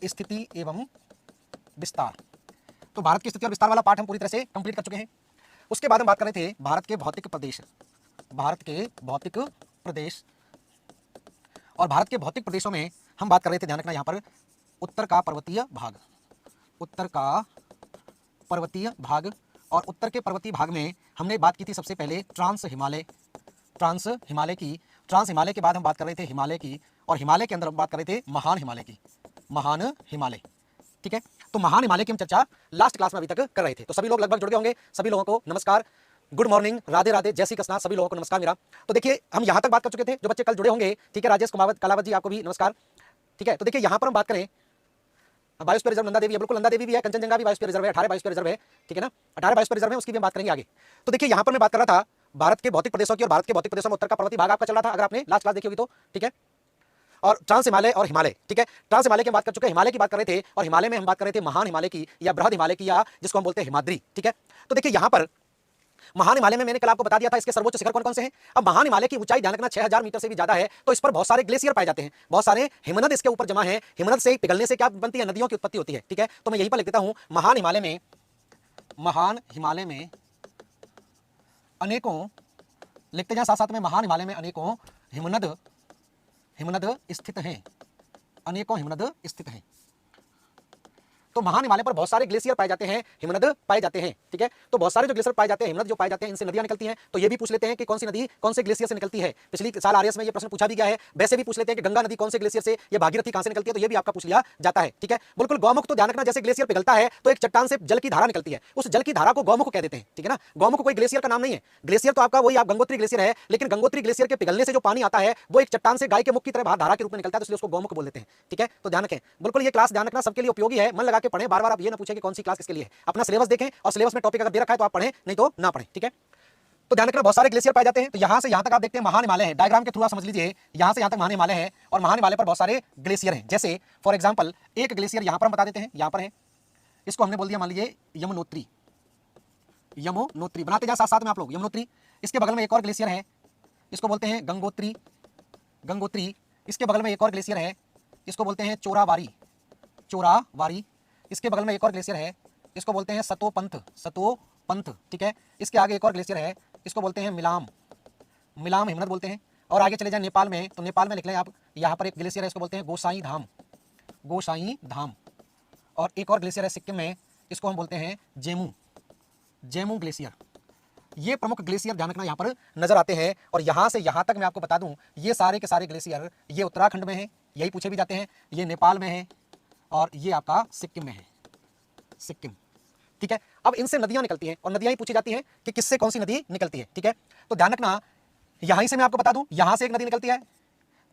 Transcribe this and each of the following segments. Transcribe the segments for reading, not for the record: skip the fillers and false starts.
स्थिति एवं विस्तार। तो भारत की स्थिति और विस्तार वाला पार्ट हम पूरी तरह से कंप्लीट कर चुके हैं। उसके बाद हम बात कर रहे थे भारत के भौतिक प्रदेश, भारत के भौतिक प्रदेश। और भारत के भौतिक प्रदेशों में हम बात कर रहे थे, ध्यान रखना यहाँ पर, उत्तर का पर्वतीय भाग, उत्तर का पर्वतीय भाग। और उत्तर के पर्वतीय भाग में हमने बात की थी सबसे पहले ट्रांस हिमालय, ट्रांस हिमालय की। ट्रांस हिमालय के बाद हम बात कर रहे थे हिमालय की, और हिमालय के अंदर हम बात कर रहे थे महान हिमालय की, महान हिमालय। ठीक है, तो महान हिमालय की हम चर्चा लास्ट क्लास में अभी तक कर रहे थे। तो सभी लोग लगभग जुड़ गए होंगे। सभी लोगों को नमस्कार, गुड मॉर्निंग, राधे राधे, जय श्री कृष्णा, सभी लोगों को नमस्कार मेरा। तो देखिए हम यहां तक बात कर चुके थे, जो बच्चे कल जुड़े होंगे, ठीक है, राजेश कुमावत कलावत जी, आपको भी नमस्कार। ठीक है, तो देखिए यहां पर हम बात करें, बायोस्फीयर रिजर्व नंदा देवी है, बिल्कुल नंदा देवी भी है, कंचनजंगा भी बायोस्फीयर रिजर्व है, 18 बायोस्फीयर रिजर्व है, ठीक है ना, 18 बायोस्फीयर रिजर्व है, उसकी भी हम बात करेंगे आगे। तो देखिए यहां पर मैं बात कर रहा था भारत के भौतिक प्रदेशों की, और भारत के भौतिक प्रदेशों में उत्तर का पर्वतीय भाग आपका चल रहा था, अगर आपने लास्ट क्लास देखी होगी तो, ठीक है। और ट्रांस हिमालय और हिमालय, ठीक है, ट्रांस हिमालय की बात कर चुके हैं, हिमालय की बात कर रहे थे, और हिमालय में हम बात कर रहे थे महान हिमालय की या बृहद हिमालय की, या जिसको हम बोलते हैं हिमाद्री। ठीक है, तो देखिए यहां पर महान हिमालय में मैंने कल आपको बता दिया था इसके सर्वोच्च शिखर कौन कौन से हैं। अब महान हिमालय की ऊंचाई ध्यान रखना 6000 मीटर से भी ज्यादा है, तो इस पर बहुत सारे ग्लेशियर पाए जाते हैं, बहुत सारे हिमनद इसके ऊपर जमा है। हिमनद से पिघलने से क्या बनती है, नदियों की उत्पत्ति होती है। ठीक है, तो मैं यहीं पर लिख देता हूं, महान हिमालय में, महान हिमालय में अनेकों, लिखते जाएं साथ साथ में, महान हिमालय में अनेकों हिमनद, हिमनद स्थित हैं, अनेकों हिमनद स्थित हैं। तो महान हिमालय पर बहुत सारे ग्लेशियर पाए जाते हैं, हिमनद पाए जाते हैं। ठीक है, तो बहुत सारे जो ग्लेशियर पाए जाते हैं, हिमनद जो पाए जाते हैं, इनसे नदियां निकलती हैं। तो ये भी पूछ लेते हैं कि कौन सी नदी कौन से ग्लेशियर से निकलती है। पिछली साल आरएस में ये प्रश्न पूछा भी गया है। वैसे भी पूछ लेते हैं कि गंगा नदी कौन से ग्लेशियर से, ये भागीरथी कहां से निकलती है, तो ये भी आपका पूछ लिया जाता है। ठीक है, बिल्कुल गौमुख। तो ध्यान रखना, जैसे ग्लेशियर पिघलता है तो एक चट्टान से जल की धारा निकलती है, उस जल की धारा को गौमुख कह देते हैं। ठीक है ना, गौमुख कोई ग्लेशियर का नाम नहीं है। ग्लेशियर तो आपका वही आप गंगोत्री ग्लेशियर है, लेकिन गंगोत्री ग्लेशियर के पिघलने से जो पानी आता है वो एक चट्टान से गाय के मुख की तरह बाहर धारा के रूप में निकलता है, तो इसलिए उसको गौमुख बोल देते हैं। ठीक है, तो ध्यान रखें, बिल्कुल ये क्लास ध्यान रखना सबके लिए उपयोगी है, मन लगा के पढ़ें, बार बार आप ये ना पूछें कि कौन सी क्लास किसके लिए है। अपना सिलेबस देखें, और सिलेबस में टॉपिक अगर दे रखा है तो आप पढ़ें, नहीं तो ना पढ़ें। ठीक है, तो ध्यान रखना बहुत सारे ग्लेशियर पाए जाते हैं। तो यहां से यहां तक आप देखते हैं महान हिमालय है, डायग्राम के थ्रू आप समझ लीजिए, यहां से यहां तक महान हिमालय है, और महान हिमालय पर बहुत सारे ग्लेशियर हैं। जैसे फॉर एग्जांपल एक ग्लेशियर यहां पर हम बता देते हैं, यहां पर है, इसको हमने बोल दिया मान लीजिए यमुनोत्री, यमुनोत्री बनाते जाए साथ साथ में आप लोग, यमुनोत्री। इसके बगल में एक और ग्लेशियर है, इसको बोलते हैं गंगोत्री, गंगोत्री। इसके बगल में एक और ग्लेशियर है, इसको बोलते हैं चोरावारी, चोरावारी। इसके बगल में एक और ग्लेशियर है, इसको बोलते हैं सतोपंथ, सतोपंथ। ठीक है, इसके आगे एक और ग्लेशियर है, इसको बोलते हैं मिलाम, मिलाम हिमनद बोलते हैं। और आगे चले जाएं नेपाल में, तो नेपाल में लिख लें आप, यहाँ पर एक ग्लेशियर है, इसको बोलते हैं गोसाई धाम, गोसाई धाम। और एक और ग्लेशियर है सिक्किम में, इसको हम बोलते हैं जेमू, जेमू ग्लेशियर। ये प्रमुख ग्लेशियर ध्यान रखना यहाँ पर नजर आते हैं। और यहाँ से यहाँ तक मैं आपको बता दूं, ये सारे के सारे ग्लेशियर ये उत्तराखंड में है, यही पूछे भी जाते हैं, ये नेपाल में है, और ये आपका सिक्किम में है, सिक्किम। ठीक है, अब इनसे नदियां निकलती हैं, और नदियां ही पूछी जाती हैं कि किससे कौन सी नदी निकलती है। ठीक है, तो ध्यान रखना, यहीं से मैं आपको बता दूं, यहां से एक नदी निकलती है,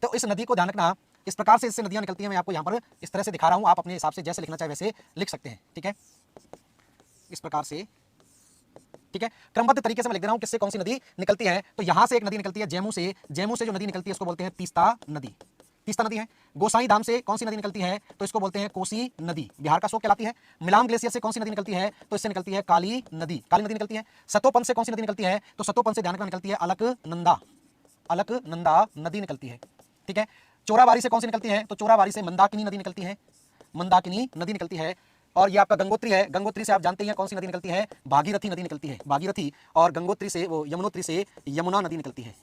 तो इस नदी को ध्यान रखना, इस प्रकार से इससे नदियां निकलती हैं। मैं आपको यहां पर इस तरह से दिखा रहा हूं, आप अपने हिसाब से जैसे लिखना चाहे वैसे लिख सकते हैं। ठीक है, इस प्रकार से, ठीक है, क्रमबद्ध तरीके से मैं लिख दे रहा हूं किससे कौन सी नदी निकलती है। तो यहां से एक नदी निकलती है जेमू से, जेमू से जो नदी निकलती है उसको बोलते हैं तीस्ता नदी, तीस्ता नदी है। गोसाई धाम से कौन सी नदी निकलती है, तो इसको बोलते हैं कोसी नदी, बिहार का शोक कहलाती है। मिलाम ग्लेशियर से कौन सी नदी निकलती है, तो इससे निकलती है काली नदी, काली नदी निकलती है। सतोपंथ से कौन सी नदी निकलती है, तो सतोपंथ से ध्यान रखना निकलती है अलकनंदा, अलकनंदा नदी निकलती है। ठीक है, चोरावारी से कौन सी निकलती है, तो चोरावारी से मंदाकिनी नदी निकलती है, मंदाकिनी नदी निकलती है। और ये आपका गंगोत्री है, गंगोत्री से आप जानते हैं कौन सी नदी निकलती है, भागीरथी नदी निकलती है, भागीरथी। और गंगोत्री से, वो यमुनोत्री से यमुना नदी निकलती है,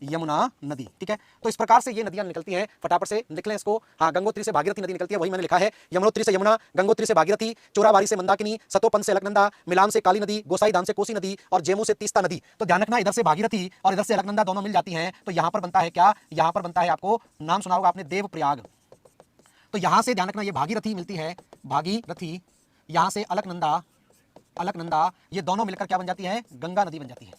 यमुना नदी। ठीक है, तो इस प्रकार से ये नदियां निकलती हैं, फटाफट से लिख लें इसको। हाँ, गंगोत्री से भागीरथी नदी निकलती है, वही मैंने लिखा है, यमुनोत्री से यमुना, गंगोत्री से भागीरथी, चोरावारी से मंदाकिनी, सतोपंथ से अलकनंदा, मिलाम से काली नदी, गोसाई धाम से कोसी नदी, और जेमू से तीस्ता नदी। तो ध्यान रखना, इधर से भागीरथी और इधर से अलकनंदा दोनों मिल जाती हैं, तो यहाँ पर बनता है क्या, यहाँ पर बनता है, आपको नाम सुना होगा आपने, देवप्रयाग। तो यहाँ से ध्यान रखना, ये भागीरथी मिलती है, भागीरथी, यहाँ से अलकनंदा, अलकनंदा, ये दोनों मिलकर क्या बन जाती है, गंगा नदी बन जाती है।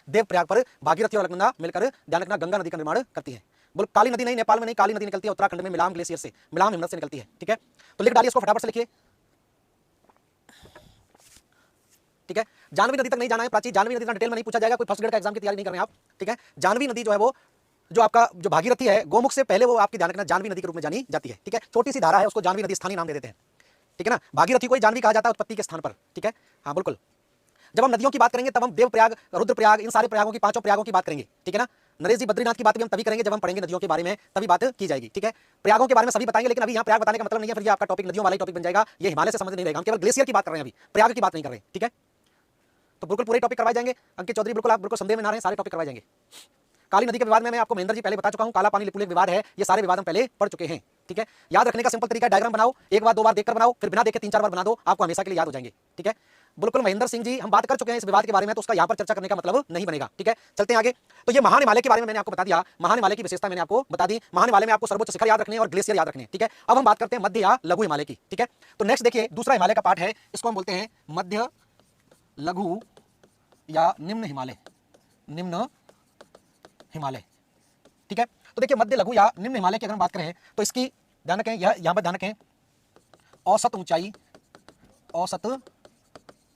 देवप्रयाग पर भागीरथी और अलकनंदा मिलकर ध्यान रखना गंगा नदी का निर्माण करती है। बोल, काली नदी नहीं, नेपाल में नहीं, काली नदी निकलती है उत्तराखंड में, मिलाम ग्लेशियर से, मिलाम हिमनद से निकलती है। ठीक है, तो लिख डालिए इसको, फटाफट से लिखिए। ठीक है, जानवी नदी तक नहीं जाना है, प्राची जानवी नदी का डिटेल में नहीं पूछा जाएगा, कोई फर्स्ट ग्रेड का एग्जाम की तैयारी नहीं कर रहे हैं आप। ठीक है, जानवी नदी जो है वो, जो आपका जो भागीरथी है, गोमुख से पहले वो आपकी ध्यान रखना जानवी नदी के रूप में जानी जाती है। ठीक है, छोटी सी धारा है, उसको जानवी नदी स्थानीय नाम दे देते हैं। ठीक है ना, भागीरथी को ही जानवी कहा जाता है उत्पत्ति के स्थान पर। ठीक है, हाँ बिल्कुल। जब हम नदियों की बात करेंगे तब हम देवप्रयाग, रुद्रप्रयाग, इन सारे प्रयागों की, पांचों प्रयागों की बात करेंगे, ठीक है ना। नरेश जी, बद्रीनाथ की बात भी हम तभी करेंगे जब हम पढ़ेंगे नदियों के बारे में, तभी बात की जाएगी, ठीक है। प्रयागों के बारे में सभी बताएंगे, लेकिन अभी यहाँ प्रयाग बताने का मतलब नहीं है, फिर ये आपका टॉपिक नदियों वाला ही टॉपिक बन जाएगा, ये हिमालय से संबंध नहीं रहेगा। हम केवल ग्लेशियर की बात कर रहे हैं, अभी प्रयाग की बात नहीं कर रहे, ठीक है। तो बिल्कुल पूरे टॉपिक करवाए जाएंगे। अंकित चौधरी, बिल्कुल आप बिल्कुल संदेह में ना रहे, सारे टॉपिक करवाए जाएंगे। काली नदी के विवाद में मैं आपको महेंद्र जी पहले बता चुका हूं, काला पानी लिपुलेख विवाद है, ये सारे विवाद हम पहले पढ़ चुके हैं, ठीक है। याद रखने का सिंपल तरीका है, डायग्राम बनाओ, एक बार दो बार देखकर बनाओ, फिर बिना देखे 3-4 बार बना दो, आपको हमेशा के लिए याद हो जाएंगे, ठीक है। बिल्कुल महेंद्र सिंह जी, हम बात कर चुके हैं इस विवाद के बारे में, तो उसका यहाँ पर चर्चा करने का मतलब नहीं बनेगा, ठीक है। चलते हैं आगे। तो ये महान हिमालय के बारे में मैंने आपको बता दिया, महान हिमालय की विशेषता मैंने आपको बता दी। महान हिमालय में आपको सर्वोच्च शिखर याद रखने और ग्लेशियर याद रखने, ठीक है। अब हम बात करते हैं मध्य या लघु हिमालय की, ठीक है। तो नेक्स्ट देखिए, दूसरा हिमालय का पार्ट है, इसको हम बोलते हैं मध्य, लघु या निम्न हिमालय, निम्न हिमालय, ठीक है। तो देखिए मध्य, लघु या निम्न हिमालय की अगर हम बात करें तो इसकी ध्यान रखें, यह यहां पर ध्यान रखें, औसत ऊंचाई, औसत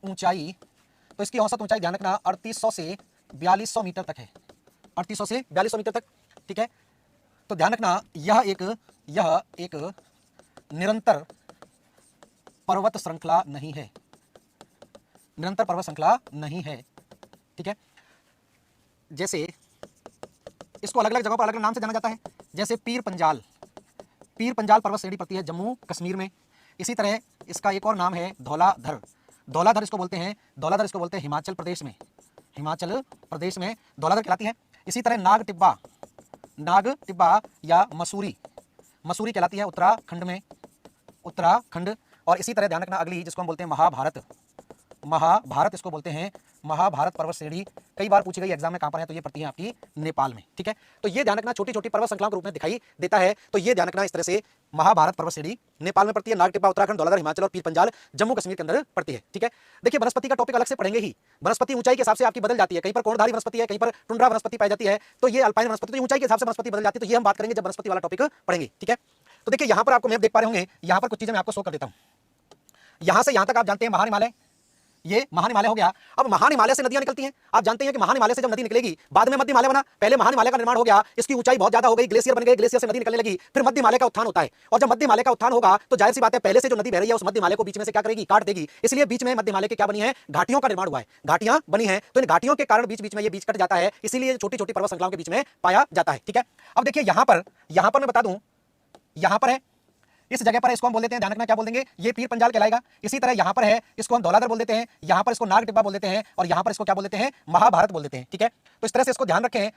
ऊंचाई, तो इसकी औसत ऊंचाई ध्यान रखना 3800 से 4200 मीटर तक है, 3800 से 4200 मीटर तक, ठीक है। तो ध्यान रखना यह एक निरंतर पर्वत श्रृंखला नहीं है, निरंतर पर्वत श्रृंखला नहीं है, ठीक है। जैसे इसको अलग अलग जगहों पर अलग अलग नाम से जाना जाता है, जैसे पीर पंजाल, पीर पंजाल पर्वत श्रेणी पड़ती है जम्मू कश्मीर में। इसी तरह इसका एक और नाम है धौलाधर, धौलाधर इसको बोलते हैं, धौलाधर इसको बोलते हैं हिमाचल प्रदेश में, हिमाचल प्रदेश में धौलाधर कहलाती है। इसी तरह नाग टिब्बा, नाग टिब्बा या मसूरी, मसूरी कहलाती है उत्तराखंड में, उत्तराखंड। और इसी तरह ध्यान रखना अगली, जिसको हम बोलते हैं महाभारत, महाभारत इसको बोलते हैं, महाभारत पर्वत श्रेणी कई बार पूछी गई एग्जाम में, कहां पर है, तो ये पड़ती है आपकी नेपाल में, ठीक है। तो ये ध्यान रखना छोटी छोटी पर्वत श्रृंखलाओं के रूप में दिखाई देता है, तो ये ध्यान रखना इस तरह से महाभारत पर्वत श्रेणी नेपाल में पड़ती है, नाग टिब्बा उत्तराखंड, धौलाधर हिमाचल और पीर पंजाल जम्मू कश्मीर के अंदर पड़ती है, ठीक है। देखिए वनस्पति का टॉपिक अलग से पढ़ेंगे ही, वनस्पति ऊंचाई के हिसाब से आपकी बदल जाती है, कहीं पर कोणधारी वनस्पति है, कहीं पर टुंड्रा वनस्पति पाई जाती है, तो ये अल्पाइन वनस्पति, तो ऊंचाई के हिसाब से वनस्पति बदल जाती है, तो ये हम बात करेंगे जब वनस्पति वाला टॉपिक पढ़ेंगे, ठीक है। तो देखिए यहाँ पर आपको मैप देख पा रहे होंगे, यहाँ पर कुछ चीजें मैं आपको शो कर देता हूँ। यहाँ से यहाँ तक आप जानते हैं महान हिमालय, ये महान हिमालय हो गया। अब महान हिमालय से नदियां निकलती हैं, आप जानते हैं कि महान हिमालय से जब नदी निकलेगी, बाद में मध्य हिमालय बना, पहले महान हिमालय का निर्माण हो गया, इसकी ऊंचाई बहुत ज्यादा हो गई, ग्लेशियर बन गए, ग्लेशियर से नदी निकलने लगी, फिर मध्य हिमालय का उत्थान होता है। और जब मध्य हिमालय का उत्थान होगा तो जाहिर सी बात है पहले से जो नदी बह रही है उस मध्य हिमालय को बीच में से क्या करेगी, काट देगी। इसलिए बीच में मध्य हिमालय की क्या बनी है, घाटियों का निर्माण हुआ है, घाटियां बनी है, तो इन घाटियों के कारण बीच बीच में ये बीच कट जाता है, इसीलिए छोटी छोटी पर्वत श्रृंखलाओं के बीच में पाया जाता है, ठीक है। अब देखिए यहाँ पर मैं बता दूं, यहाँ पर है, इस जगह पर इसको हम बोल देते हैं, ध्यान रखना क्या बोल देंगे, ये पीर पंजाल कहलाएगा। इसी तरह यहाँ पर है, इसको हम धौलाधर बोल देते हैं, यहाँ पर इसको नाग टिब्बा बोल देते हैं, और यहाँ पर इसको क्या बोल देते हैं, महाभारत बोल देते हैं, ठीक है। तो इस तरह से इसको ध्यान रखें,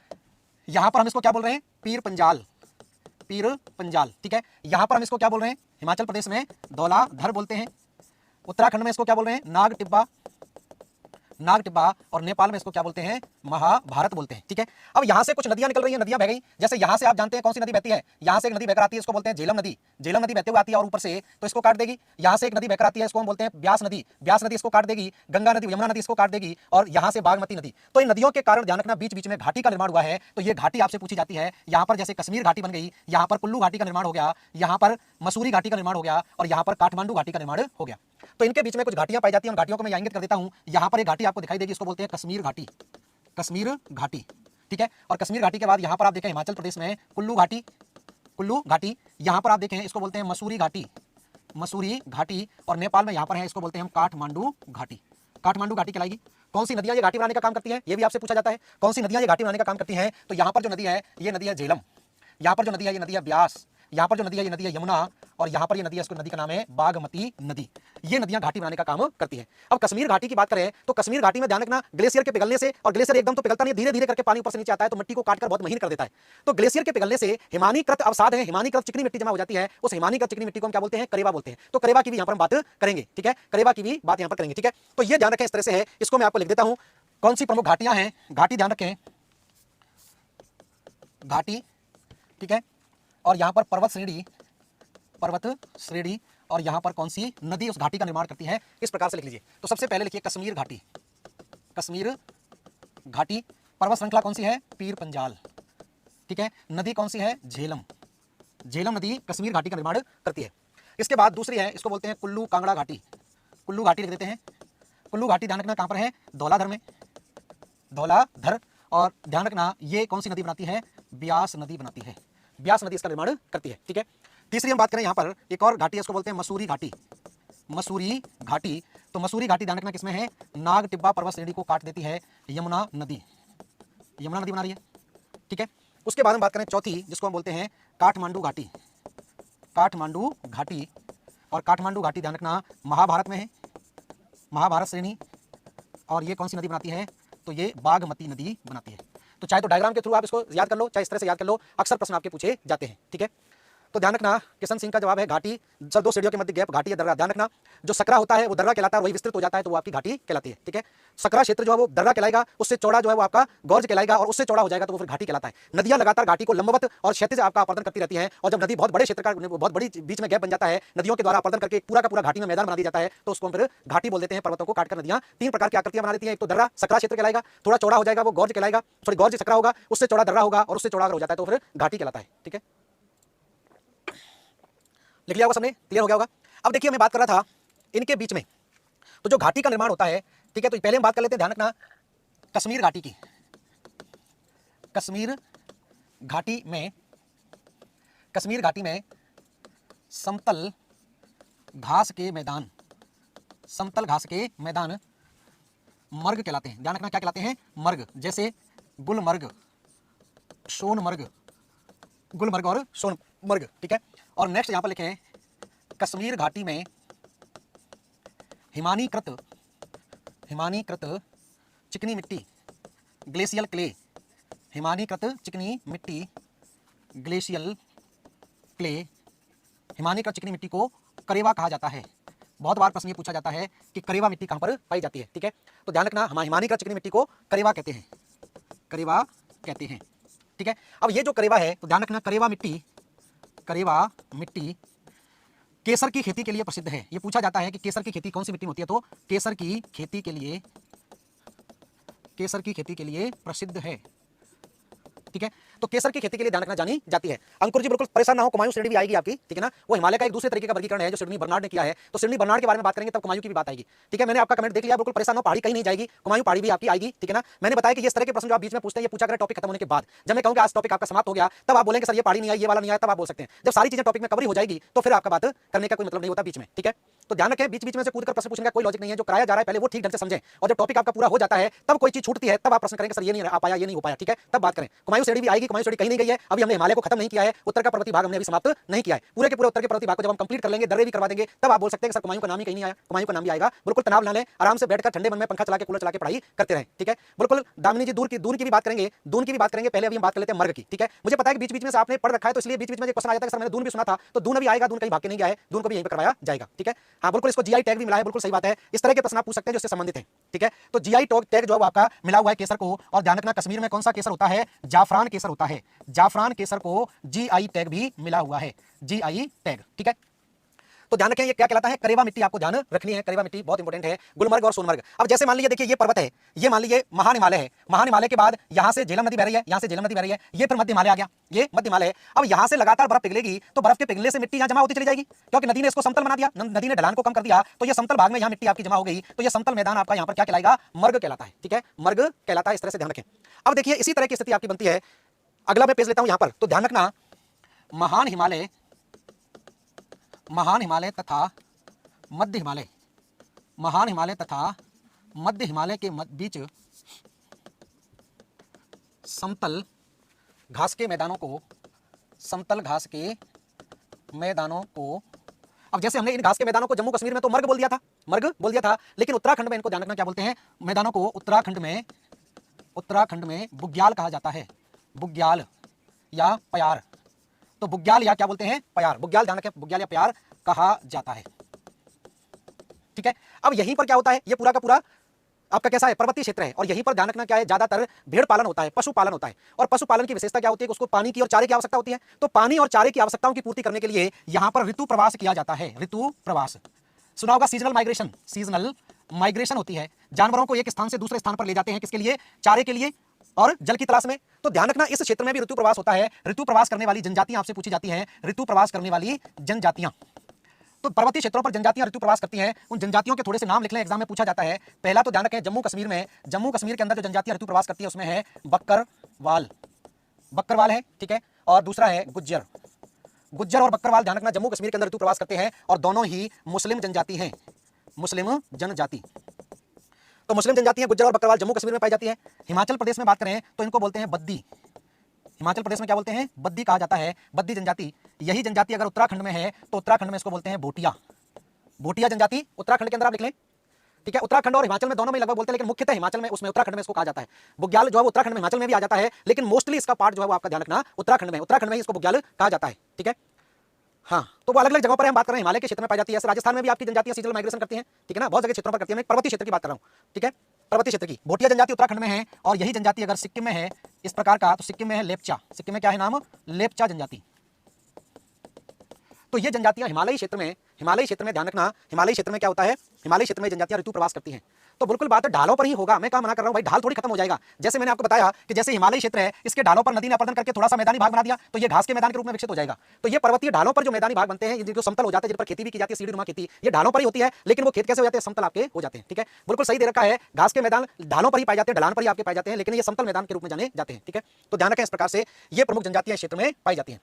यहाँ पर हम इसको क्या बोल रहे हैं, पीर पंजाल, पीर पंजाल, ठीक है। यहाँ पर हम इसको क्या बोल रहे हैं, हिमाचल प्रदेश में धौलाधर बोलते हैं, उत्तराखंड में इसको क्या बोल रहे हैं, नाग टिब्बा, नाग टिब्बा, और नेपाल में इसको क्या बोलते हैं, महाभारत बोलते हैं, ठीक है। अब यहाँ से कुछ नदियां निकल रही हैं, नदियां बह गई, जैसे यहाँ से आप जानते हैं कौन सी नदी बहती है, यहाँ से एक नदी बहकर आती है, इसको बोलते हैं झेलम नदी, झेलम नदी बहते हुए आती है और ऊपर से तो इसको काट देगी। यहाँ से एक नदी बहकर आती है, इसको हम बोलते हैं ब्यास नदी, ब्यास नदी इसको काट देगी, गंगा नदी, यमुना नदी इसको काट देगी, और यहाँ से बागमती नदी। तो इन नदियों के कारण ध्यान रखना बीच बीच में घाटी का निर्माण हुआ है, तो ये घाटी आपसे पूछी जाती है। यहाँ पर जैसे कश्मीर घाटी बन गई, यहाँ पर कुल्लू घाटी का निर्माण हो गया, यहाँ पर मसूरी घाटी का निर्माण हो गया, और यहाँ पर काठमांडू घाटी का निर्माण हो गया। तो इनके बीच में कुछ घाटियां पाई जाती हैं, उन घाटियों को मैं इंगित कर देता हूं। यहाँ पर एक घाटी आपको दिखाई देगी, इसको बोलते हैं कश्मीर घाटी, कश्मीर घाटी, ठीक है। और कश्मीर घाटी के बाद यहाँ पर आप देखें हिमाचल प्रदेश में कुल्लू घाटी, कुल्लू घाटी, यहाँ पर आप देखें इसको बोलते हैं मसूरी घाटी, मसूरी घाटी, और नेपाल में यहाँ पर है, इसको बोलते हैं हम काठमांडू घाटी, काठमांडू घाटी कहलाएगी। कौन सी नदियां ये घाटी बनाने का काम करती है, ये भी आपसे पूछा जाता है, कौन सी नदियां ये घाटी बनाने का काम करती हैं। तो यहाँ पर जो नदी है ये नदी है झेलम, यहाँ पर जो नदी है ये नदी है ब्यास, यहाँ पर जो नदी है ये नदी है यमुना, और यहाँ पर ये नदी है, इसको नदी का नाम है बागमती नदी। ये नदियां घाटी बनाने का काम करती है। अब कश्मीर घाटी की बात करें तो कश्मीर घाटी में ध्यान रखना ग्लेशियर के पिघलने से, और ग्लेशियर एकदम तो पिघलता नहीं, धीरे धीरे करके पानी ऊपर से नीचे आता है, तो मिट्टी को काटकर बहुत महीन कर देता है। तो ग्लेशियर के पिघलने से हिमानीकृत अवसाद है, हिमानीकृत चिकनी मिट्टी जमा हो जाती है, उस हिमानीकृत चिकनी मिट्टी को हम क्या बोलते हैं, करेवा बोलते हैं। तो करेवा की भी यहाँ पर हम बात करेंगे, ठीक है, करेवा की भी बात यहाँ पर करेंगे, ठीक है। तो ये ध्यान रखें, इस तरह से है, इसको मैं आपको लिख देता हूँ। कौन सी प्रमुख घाटियां हैं, घाटी ध्यान रखें, घाटी, ठीक है, और यहाँ पर पर्वत श्रेणी, पर्वत श्रेणी, और यहाँ पर कौन सी नदी उस घाटी का निर्माण करती है, इस प्रकार से लिख लीजिए। तो सबसे पहले लिखिए कश्मीर घाटी, कश्मीर घाटी, पर्वत श्रृंखला कौन सी है, पीर पंजाल, ठीक है, नदी कौन सी है, झेलम, झेलम नदी कश्मीर घाटी का निर्माण करती है। इसके बाद दूसरी है, इसको बोलते हैं कुल्लू कांगड़ा घाटी, कुल्लू घाटी लिख देते हैं। कुल्लू घाटी ध्यान रखना कहाँ पर है, धौलाधर में, धौलाधर, और ध्यान रखना ये कौन सी नदी बनाती है, ब्यास नदी बनाती है, ब्यास नदी इसका निर्माण करती है, ठीक है। तीसरी हम बात करें, यहाँ पर एक और घाटी है, इसको बोलते हैं मसूरी घाटी, मसूरी घाटी। तो मसूरी घाटी ध्यान रखना किसमें है, नाग टिब्बा पर्वत श्रेणी को काट देती है यमुना नदी, यमुना नदी बना रही है, ठीक है। उसके बाद हम बात करें चौथी, जिसको हम बोलते हैं काठमांडू घाटी, काठमांडू घाटी। और काठमांडू घाटी ध्यान रखना महाभारत में है, महाभारत श्रेणी। और ये कौन सी नदी बनाती है, तो ये बागमती नदी बनाती है। तो चाहे तो डायग्राम के थ्रू आप इसको याद कर लो, चाहे इस तरह से याद कर लो, अक्सर प्रश्न आपके पूछे जाते हैं, ठीक है। तो ध्यान रखना किशन सिंह का जवाब है घाटी, जब दो सीढ़ियों के मध्य गैप घाटी या दर्रा। ध्यान रखना जो सकरा होता है वो दर्रा कहलाता है, वही विस्तृत हो जाता है तो वो आपकी घाटी कहलाती है, ठीक है। सकरा क्षेत्र जो है वो दर्रा कहलाएगा, उससे चौड़ा जो है वो आपका गौर्ज कहलाएगा, और उससे चौड़ा हो जाएगा तो वो फिर घाटी कहलाता है। नदियां लगातार घाटी को लंबवत और क्षैतिज आपका अपरदन करती रहती है, और जब नदी बहुत बड़े क्षेत्र का, बहुत बड़ी बीच में गैप बन जाता है, नदियों के द्वारा अपरदन करके पूरा का पूरा घाटी में मैदान बना दिया जाता है, तो उसको फिर घाटी बोल देते हैं। पर्वतों को काटकर नदियां तीन प्रकार की आकृतियां बना देती हैं, एक तो दर्रा सकरा क्षेत्र कहलाएगा, थोड़ा चौड़ा हो जाएगा वो गौर्ज कहलाएगा, सॉरी गौर्ज सकरा होगा, उससे चौड़ा दर्रा होगा, और उससे चौड़ा अगर हो जाता है तो फिर घाटी कहलाता है, ठीक है। लिख लिया होगा सबने, क्लियर हो गया होगा। अब देखिए मैं बात कर रहा था इनके बीच में, तो जो घाटी का निर्माण होता है, ठीक है, तो पहले हम बात कर लेते हैं, ध्यान रखना कश्मीर घाटी की। कश्मीर घाटी में, कश्मीर घाटी में समतल घास के मैदान, समतल घास के मैदान मर्ग कहलाते हैं। ध्यान रखना क्या कहलाते हैं, मर्ग। जैसे गुलमर्ग, सोनमर्ग, गुलमर्ग और सोनमर्ग, ठीक है। और नेक्स्ट यहां पर लिखे हैं कश्मीर घाटी में हिमानीकृत, हिमानीकृत चिकनी मिट्टी, ग्लेशियल क्ले, हिमानीकृत चिकनी मिट्टी, ग्लेशियल क्ले, हिमानीकृत चिकनी मिट्टी को करेवा कहा जाता है। बहुत बार प्रश्न ये पूछा जाता है कि करेवा मिट्टी कहां पर पाई जाती है, ठीक है। तो ध्यान रखना हम हिमानीकृत चिकनी मिट्टी को करेवा कहते हैं, करेवा कहते हैं, ठीक है। अब ये जो करेवा है, तो ध्यान रखना करेवा मिट्टी, करेवा मिट्टी केसर की खेती के लिए प्रसिद्ध है। ये पूछा जाता है कि केसर की खेती कौन सी मिट्टी में होती है, तो केसर की खेती के लिए, केसर की खेती के लिए प्रसिद्ध है, ठीक है। तो केसर की खेती के लिए ध्यान रखना जानी जाती है। अंकुर जी बिल्कुल परेशान ना हो, कुमायूं श्रेणी भी आएगी आपकी, ठीक है ना। वो हिमालय का एक दूसरे तरीके का वर्गीकरण है जो सिडनी बर्नार्ड ने किया है, तो सिडनी बर्नार्ड के बारे में बात करेंगे तब कुमायूं की भी बात आएगी, ठीक है। मैंने आपका कमेंट देख लिया, बिल्कुल परेशान हो, पहाड़ी कहीं नहीं जाएगी, कुमायूं पहाड़ी भी आपकी आएगी, ठीक है ना। मैंने बताया कि इस तरह के प्रश्न जो आप बीच में पूछते हैं ये पूछा करें टॉपिक खत्म होने के बाद। जब मैं कहूंगा आज टॉपिक आपका समाप्त हो गया, तब आप बोलेंगे सर ये पहाड़ी नहीं आई, ये वाला नहीं आया, तब आप बोल सकते हैं। जब सारी चीजें टॉपिक में कवरी हो जाएगी तो फिर आपका बात करने का कोई मतलब नहीं होता बीच में, ठीक है। तो ध्यान रखें बीच बीच में से कूदकर प्रश्न पूछने का कोई लॉजिक नहीं है, जो कराया जा रहा है पहले वो ठीक ढंग से समझें, और जब टॉपिक आपका पूरा हो जाता है तब कोई चीज छूटती है तब आप प्रश्न करेंगे सर ये नहीं आ पाया, ये नहीं हो पाया, ठीक है, तब बात करें। कुमायूं श्रेणी भी आएगी, कुमायूं श्रेणी कहीं नहीं गई है, अभी हमने हिमालय को खत्म नहीं किया है, उत्तर का पर्वतीय भाग हमने अभी समाप्त नहीं किया है। पूरे के पूरे उत्तर के पर्वतीय भाग को जब हम कंप्लीट कर लेंगे, दर्रे भी करवा देंगे, तब आप बोल सकते हैं सर कुमायूं का नाम ही कहीं नहीं आया, कुमायूं का नाम भी आएगा। बिल्कुल तनाव ना लें, आराम से बैठकर ठंडे मन में पंखा चला के कूलर चला के पढ़ाई करते रहें, ठीक है। बिल्कुल दामिनी जी दून की भी बात करेंगे, दून की भी बात करेंगे, पहले अभी हम बात कर लेते हैं मर्ग की, ठीक है। मुझे पता है कि बीच बीच में से आपने पढ़ रखा है, तो इसलिए बीच बीच में क्वेश्चन आ जाता है सर मैंने दून भी सुना था, तो दून अभी आएगा, दून कहीं भाग के नहीं गया है, दून को भी यहीं पर करवाया जाएगा, ठीक है। हाँ बिल्कुल इसको जीआई टैग भी मिला है, बिल्कुल सही बात है। इस तरह के प्रश्न आप पूछ सकते हैं जो इससे संबंधित है, ठीक है। तो जीआई टैग जो आपका मिला हुआ है केसर को, और ध्यान रखना कश्मीर में कौन सा केसर होता है, जाफरान केसर होता है, जाफरान केसर को जीआई टैग भी मिला हुआ है, जीआई टैग, ठीक है। तो ध्यान रखें ये क्या कहलाता है, करेवा मिट्टी आपको ध्यान रखनी है, करेवा मिट्टी बहुत इंपॉर्टेंट है, गुलमर्ग और सोनमर्ग। अब जैसे मान लीजिए देखिए ये पर्वत है, ये मान लीजिए महान हिमालय है, महान हिमालय के बाद यहां से झेलम नदी बह रही है, यहां से झेलम नदी बह रही है, ये फिर मध्य हिमालय आ गया, ये मध्य हिमालय है। अब यहां से लगातार बर्फ पिघलेगी तो बर्फ के पिघलने से मिट्टी यहां जमा होती चली जाएगी, क्योंकि नदी ने इसको समतल बना दिया, नदी ने ढलान को कम कर दिया, तो ये समतल भाग में यहां मिट्टी आपकी जमा हो गई, तो ये समतल मैदान आपका यहां पर क्या कहलाएगा, मर्ग कहलाता है, ठीक है, मर्ग कहलाता है। इस तरह से ध्यान रखें। अब देखिए इसी तरह की स्थिति आपकी बनती है, अगला मैं पेज लेता हूं यहां पर, तो ध्यान रखना महान हिमालय, महान हिमालय तथा मध्य हिमालय, महान हिमालय तथा मध्य हिमालय के बीच समतल घास के मैदानों को, समतल घास के मैदानों को, अब जैसे हमने इन घास के मैदानों को जम्मू कश्मीर में तो मर्ग बोल दिया था, मर्ग बोल दिया था, लेकिन उत्तराखंड में इनको ध्यान रखना क्या बोलते हैं, मैदानों को उत्तराखंड में बुग्याल कहा जाता है, बुग्याल या प्यार। तो बुग्याल या क्या बोलते हैं, प्यार, बुग्याल, ध्यान रखें बुग्याल या प्यार कहा जाता है, ठीक है। अब यहीं पर क्या होता है, ये पूरा का पूरा आपका कैसा है, पर्वतीय क्षेत्र है, और यहीं पर ध्यान रखना क्या है, ज्यादातर भेड़ पालन होता है, पशुपालन होता है, और पशुपालन की विशेषता क्या होती है, उसको पानी की और चारे की आवश्यकता होती है। तो पानी और चारे की आवश्यकताओं की पूर्ति करने के लिए यहां पर ऋतु प्रवास किया जाता है, ऋतु प्रवास सुना होगा, सीजनल माइग्रेशन, सीजनल माइग्रेशन होती है, जानवरों को एक स्थान से दूसरे स्थान पर ले जाते हैं, किसके लिए, चारे के लिए और जल की तलाश में। तो ध्यान रखना इस क्षेत्र में भी ऋतु प्रवास होता है। ऋतु प्रवास करने वाली जनजातियां आपसे पूछी जाती हैं, ऋतु प्रवास करने वाली जनजातियां, तो पर्वतीय क्षेत्रों पर जनजातियां ऋतु प्रवास करती हैं, उन जनजातियों के थोड़े से नाम लिख लें, एग्जाम में पूछा जाता है। पहला तो ध्यान रखें जम्मू कश्मीर में, जम्मू कश्मीर के अंदर जो जनजातियां ऋतु प्रवास करती है उसमें है बक्करवाल, बक्करवाल है, ठीक है, और दूसरा है गुज्जर, गुज्जर और बकरवाल ध्यान रखना जम्मू कश्मीर के अंदर ऋतु प्रवास करते हैं और दोनों ही मुस्लिम जनजाति हैं, मुस्लिम जनजाति। तो मुस्लिम जनजाति है गुज्जर और बकरवाल जम्मू कश्मीर में पाई जाती है। हिमाचल प्रदेश में बात करें तो इनको बोलते हैं बद्दी। हिमाचल प्रदेश में क्या बोलते हैं? बद्दी कहा जाता है, बद्दी जनजाति। यही जनजाति अगर उत्तराखंड में है तो उत्तराखंड में इसको बोलते हैं भोटिया। भोटिया जनजाति उत्तराखंड के अंदर आप लिख लें, ठीक है। उत्तराखंड और हिमाचल में दोनों में लगभग बोलते हैं, लेकिन मुख्यतः हिमाचल में उसमें उत्तराखंड में इसको कहा जाता है। बुग्याल जो है उत्तराखंड में हिमाचल में भी आ जाता है, लेकिन मोस्टली इसका पार्ट जो है वो आपका ध्यान रखना उत्तराखंड में ही इसको बुग्याल कहा जाता है, ठीक है। हाँ, तो वो अलग अलग जगहों पर हम बात कर रहे हैं, हिमालय के क्षेत्र में पाई जाती है। राजस्थान में भी आपकी जनजातियां सीजनल माइग्रेशन करती हैं, ठीक है ना, बहुत जगह क्षेत्रों पर करती है। मैं पर्वतीय क्षेत्र की बात कर रहा हूँ, ठीक है, पर्वतीय क्षेत्र की। भोटिया जनजाति उत्तराखंड में है और यही जनजाति अगर सिक्किम में है इस प्रकार का, तो सिक्किम में है लेप्चा। सिक्किम में क्या है नाम? लेप्चा जनजाति। तो ये जनजातियां हिमालयी क्षेत्र में ध्यान रखना, हिमालयी क्षेत्र में क्या होता है? हिमालयी क्षेत्र में जनजातियां ऋतु प्रवास करती हैं। तो बिल्कुल बात ढालों पर ही होगा। मैं क्या मना कर रहा हूं भाई, ढाल थोड़ी खत्म हो जाएगा। जैसे मैंने आपको बताया कि जैसे हिमालयी क्षेत्र है, इसके ढालों पर नदी ने अपरदन करके थोड़ा सा मैदानी भाग बना दिया, तो ये घास के मैदान के रूप में विकसित हो जाएगा। तो ये पर्वतीय ढालों पर जो मैदानी भाग बनते हैं, जो समतल हो जाते हैं, जिन पर खेती भी की जाती है, सीढ़ी नुमा खेती, ये ढालों पर ही होती है। लेकिन वो खेत कैसे हो जाते हैं? समतल आपके हो जाते हैं, ठीक है। बिल्कुल सही दे रखा है, घास के मैदान ढालों पर ही पाए जाते हैं, ढलान पर ही आपके पाए जाते हैं, लेकिन ये समतल मैदान के रूप में जाने जाते हैं, ठीक है। तो ध्यान रखें, इस प्रकार से ये प्रमुख जनजातियां इस क्षेत्र में पाई जाती हैं।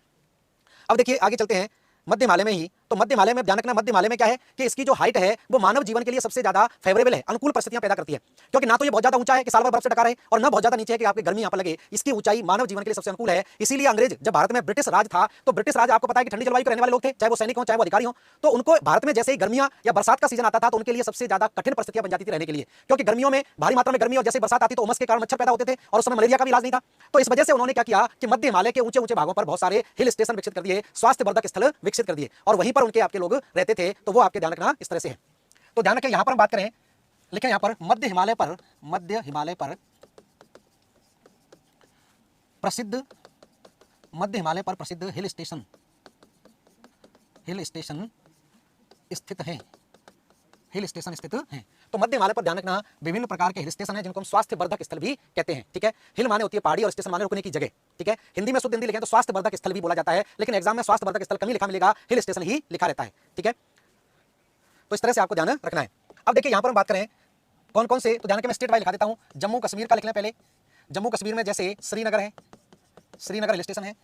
अब देखिए आगे चलते हैं मध्य हिमालय में ही। तो मध्य हिमालय में ध्यान रखना, मध्य हिमालय में क्या है कि इसकी जो हाइट है वो मानव जीवन के लिए सबसे ज्यादा फेवरेबल है, अनुकूल परिस्थितियां पैदा करती है। क्योंकि ना तो ये बहुत ज्यादा ऊंचा है कि साल भर बर्फ से ढका रहे, और ना बहुत ज्यादा नीचे है कि आपकी गर्मी यहां पर लगे। इसकी ऊंचाई मानव जीवन के लिए सबसे अनुकूल है। इसीलिए अंग्रेज जब भारत में ब्रिटिश राज था, तो ब्रिटिश राज आपको पता है कि ठंडी जलवायु के रहने वाले लोग थे, चाहे वो सैनिक हो चाहे वो अधिकारी हो। तो उनको भारत में जैसे ही गर्मियां या बरसात का सीजन आता था, तो उनके लिए सबसे ज्यादा कठिन परिस्थितियां बन जाती थी रहने के लिए। क्योंकि गर्मियों में भारी मात्रा में गर्मी और जैसे बरसात आती तो उमस के कारण मच्छर पैदा होते थे, और उस समय मलेरिया का भी इलाज नहीं था। तो इस वजह से उन्होंने क्या किया कि मध्य हिमालय के ऊंचे ऊंचे भागों पर बहुत सारे हिल स्टेशन विकसित कर दिए, स्वास्थ्यवर्धक स्थल विकसित कर दिए, और वहीं पर उनके आपके लोग रहते थे। तो वो आपके ध्यान रखना इस तरह से है। तो ध्यान रखें, यहां पर हम बात करें, लिखें यहां पर मध्य हिमालय पर प्रसिद्ध, मध्य हिमालय पर प्रसिद्ध हिल स्टेशन स्थित हैं, हिल स्टेशन स्थित हैं। तो मध्य हिमालय पर ध्यान रखना विभिन्न प्रकार के हिल स्टेशन हैं, जिनको हम स्वास्थ्यवर्धक स्थल भी कहते हैं, ठीक है। हिल माने होती है पहाड़ी और स्टेशन माने रुकने की जगह, ठीक है। हिंदी में शुद्ध हिंदी लिखें तो स्वास्थ्यवर्धक स्थल भी बोला जाता है, लेकिन एग्जाम में स्वास्थ्यवर्धक स्थल कम ही लिखा मिलेगा, हिल स्टेशन ही लिखा रहता है, ठीक है। तो इस तरह से आपको ध्यान रखना है। अब देखिए यहां पर हम बात करें कौन कौन से, तो ध्यान के मैं स्टेट वाइज लिखा देता हूं। जम्मू कश्मीर का लिखना पहले। जम्मू कश्मीर में जैसे श्रीनगर है, श्रीनगर हिल स्टेशन है,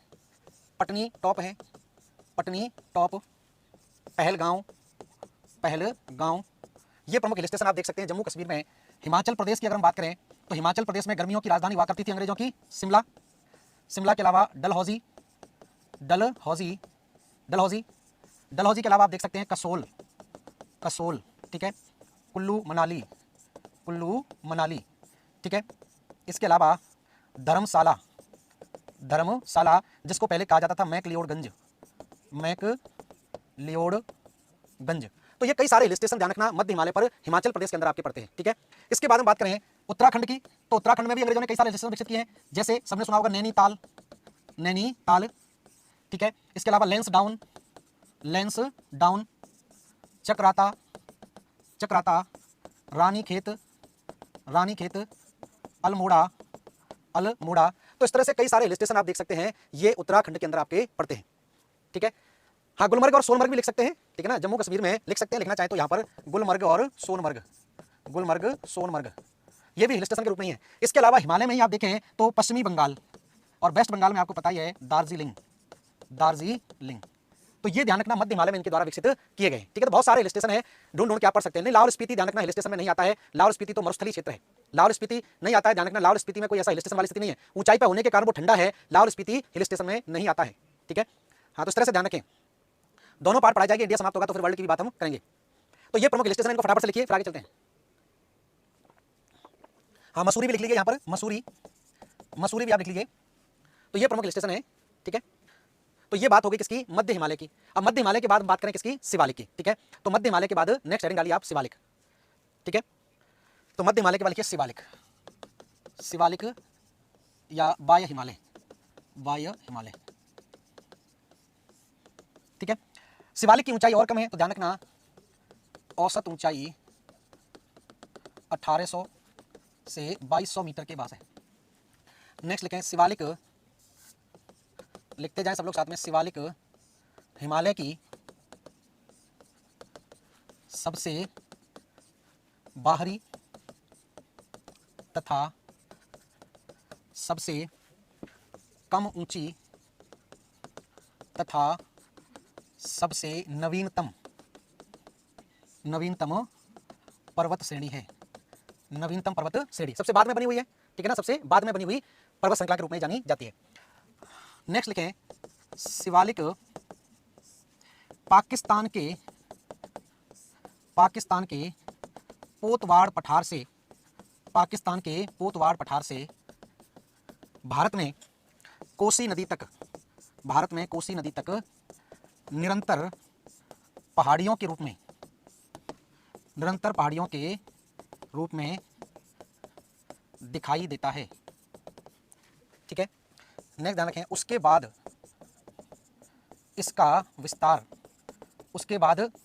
पटनी टॉप है, पटनी टॉप, पहलगांव, ये प्रमुख हिल स्टेशन आप देख सकते हैं जम्मू कश्मीर में। हिमाचल प्रदेश की अगर हम बात करें तो हिमाचल प्रदेश में गर्मियों की राजधानी हुआ करती थी अंग्रेजों की शिमला। शिमला के अलावा डलहौजी के अलावा आप देख सकते हैं कसोल, ठीक है। कुल्लू मनाली, ठीक है। इसके अलावा धर्मशाला, जिसको पहले कहा जाता था मैकलियोडगंज। तो ये कई सारे हिल स्टेशन ध्यान रखना मध्य हिमालय पर हिमाचल प्रदेश के अंदर आपके पड़ते हैं, ठीक है। इसके बाद हम बात करें उत्तराखंड की, तो उत्तराखंड में भी अंग्रेजों ने कई सारे हिल स्टेशन विकसित किए हैं। जैसे सबने सुना होगा नैनीताल, ठीक है। इसके अलावा लेंसडाउन, चक्राता, रानीखेत, अल्मोड़ा। तो इस तरह से कई सारे हिल स्टेशन आप देख सकते हैं, ये उत्तराखंड के अंदर आपके पड़ते हैं, ठीक है। हाँ, गुलमर्ग और सोनमर्ग भी लिख सकते हैं, ठीक है ना। जम्मू कश्मीर में लिख सकते हैं, लिखना चाहे तो यहाँ पर गुलमर्ग और सोनमर्ग, ये भी हिल स्टेशन के रूप में ही है। इसके अलावा हिमालय में ही आप देखें तो पश्चिमी बंगाल और वेस्ट बंगाल में आपको पता ही है दार्जिलिंग। तो ये ध्यान रखना मध्य हिमालय में इनके द्वारा विकसित किए गए, ठीक है। तो बहुत सारे हिल स्टेशन है, ढूंढ के आप पढ़ सकते हैं। नहीं, लाहौल स्पीति ध्यान रखना हिल स्टेशन में नहीं आता है। लाहौल स्पीति तो मरुस्थलीय क्षेत्र है, लाहौल स्पीति नहीं आता है, ध्यान रखना। लाहौल स्पीति में कोई ऐसा हिल स्टेशन वाली स्थिति नहीं है, ऊंचाई पर होने के कारण वो ठंडा है। लाहौल स्पीति हिल स्टेशन में नहीं आता है, ठीक है। हाँ, तो इस तरह से ध्यान रखें, दोनों पार्ट पढ़ाई जाएगी। इंडिया समाप्त होगा तो फिर वर्ल्ड की भी बात हम करेंगे। तो ये प्रमुख हिल स्टेशन इनको फटाफट से लिखिए, फिर आगे चलते हैं। हाँ, मसूरी भी लिख लीजिए, यहाँ पर मसूरी भी आप लिख लीजिए। तो ये प्रमुख हिल स्टेशन है, ठीक है। तो ये बात हो गई किसकी? मध्य हिमालय की। अब मध्य हिमालय के बाद बात करें किसकी? शिवालिक की, ठीक है। तो मध्य हिमालय के बाद नेक्स्ट हेडिंग डालिए आप शिवालिक, ठीक है। तो मध्य हिमालय के बाद लिखिए शिवालिक या वाय हिमालय, ठीक है। शिवालिक की ऊंचाई और कम है, तो ध्यान रखना औसत ऊंचाई 1800 से 2200 मीटर के पास है। नेक्स्ट लिखें शिवालिक, लिखते जाएं सब लोग साथ में। शिवालिक हिमालय की सबसे बाहरी तथा सबसे कम ऊंची तथा सबसे नवीनतम पर्वत श्रेणी है। नवीनतम पर्वत श्रेणी सबसे बाद में बनी हुई है, ठीक है ना, सबसे बाद में बनी हुई पर्वत श्रृंखला के रूप में जानी जाती है। नेक्स्ट लिखें, शिवालिक पाकिस्तान के पोतवाड़ पठार से भारत में कोसी नदी तक निरंतर पहाड़ियों के रूप में दिखाई देता है, ठीक है। नेक्स्ट ध्यान रखें, उसके बाद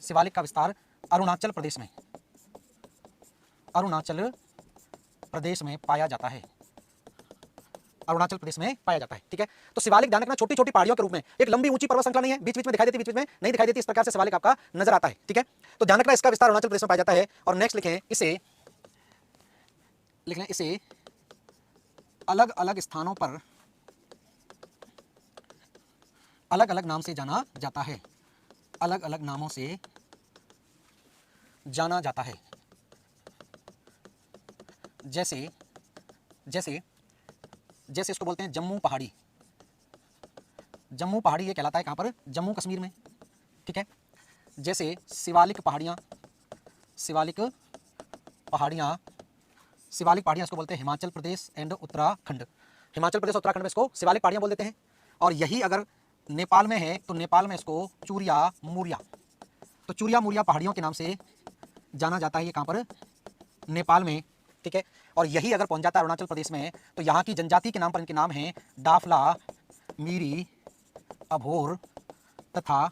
शिवालिक का विस्तार अरुणाचल प्रदेश में पाया जाता है। ठीक है। तो शिवालिक ध्यान रखना छोटी छोटी पहाड़ियों के रूप में, एक लंबी ऊंची पर्वत श्रृंखला नहीं है, बीच बीच में दिखाई देती, बीच बीच में नहीं दिखाई देती, इस प्रकार से शिवालिक आपका नजर आता है, ठीक है। तो ध्यान रखना इसका विस्तार अरुणाचल प्रदेश में पाया जाता है। और नेक्स्ट लिखें, इसे अलग अलग स्थानों पर अलग अलग नाम से जाना जाता है, अलग अलग नामों से जाना जाता है। जैसे इसको बोलते हैं जम्मू पहाड़ी ये कहलाता है कहां पर, जम्मू कश्मीर में, ठीक है। जैसे शिवालिक पहाड़ियां इसको बोलते हैं हिमाचल प्रदेश एंड उत्तराखंड। हिमाचल प्रदेश और उत्तराखंड में इसको शिवालिक पहाड़ियां बोल देते हैं। और यही अगर नेपाल में है तो नेपाल में इसको चूरिया मुरिया पहाड़ियों के नाम से जाना जाता है। ये कहां पर, नेपाल में, ठीक है। और यही अगर पहुंच जाता है अरुणाचल प्रदेश में तो यहाँ की जनजाति के नाम पर इनके नाम हैं डाफला, मीरी, अभोर तथा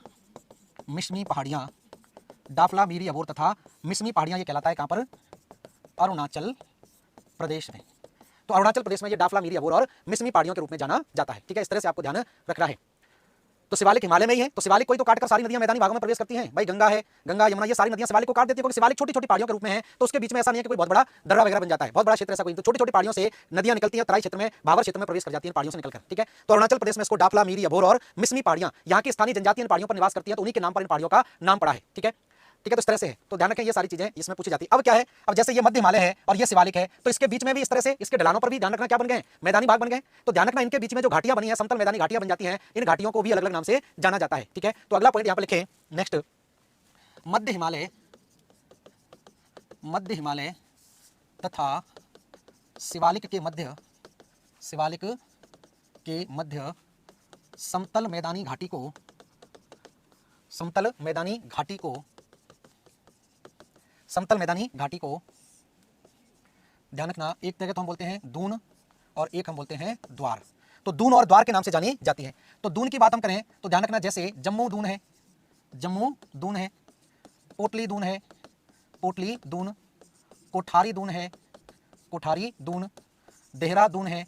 मिश्मी पहाड़ियाँ। डाफला, मीरी, अभोर तथा मिश्मी पहाड़ियाँ ये कहलाता है कहाँ पर, अरुणाचल प्रदेश में। तो अरुणाचल प्रदेश में ये डाफला, मीरी, अभोर और मिश्मी पहाड़ियों के रूप में जाना जाता है, ठीक है। इस तरह से आपको ध्यान रखना है। तो शिवालिक हिमालय में ही है, तो शिवालिक कोई तो काटकर सारी नदियां मैदानी भागों में प्रवेश करती हैं। भाई गंगा है, गंगा यमुना ये सारी नदियां शिवालिक को काट देती है, क्योंकि शिवालिक छोटी छोटी पहाड़ियों के रूप में है। तो उसके बीच में ऐसा नहीं है कि कोई बहुत बड़ा दर्रा वगैरह बन जाता है, बहुत बड़ा क्षेत्र ऐसा कोई, तो छोटी छोटी पहाड़ियों से नदियां निकलती हैं, तराई क्षेत्र में, भावर क्षेत्र में प्रवेश कर जाती हैं पहाड़ियों से निकलकर, ठीक है। तो अरुणाचल प्रदेश में इसको डाफला, मीरी, अभोर और मिश्मी पहाड़ियां, यहाँ की स्थानीय जनजाति इन पहाड़ियों पर निवास करती है, तो उन्हीं के नाम पर इन पहाड़ियों का नाम पड़ा है, ठीक है। ठीक है, तो इस तरह से है। तो ध्यान रखें ये सारी चीजें इसमें पूछी जाती है। अब क्या है, अब जैसे ये मध्य हिमालय है और ये शिवालिक है, तो इसके बीच में भी इस तरह से इसके ढलानों पर भी ध्यान रखना क्या बन गए, मैदानी भाग बन गए। तो ध्यान रखना इनके बीच में जो घाटियां बनी है, समतल मैदानी घाटियां बन जाती हैं, इन घाटियों को भी अलग अलग नाम से जाना जाता है, ठीक है। तो अगला पॉइंट यहाँ पर लिखें, नेक्स्ट, मध्य हिमालय तथा शिवालिक के मध्य समतल मैदानी घाटी को ध्यान रखना, एक जगह तो हम बोलते हैं दून और एक हम बोलते हैं द्वार। तो दून और द्वार के नाम से जानी जाती है। तो दून की बात हम करें तो ध्यान रखना, जैसे जम्मू दून है, पोटली दून, कोठारी दून, देहरादून है,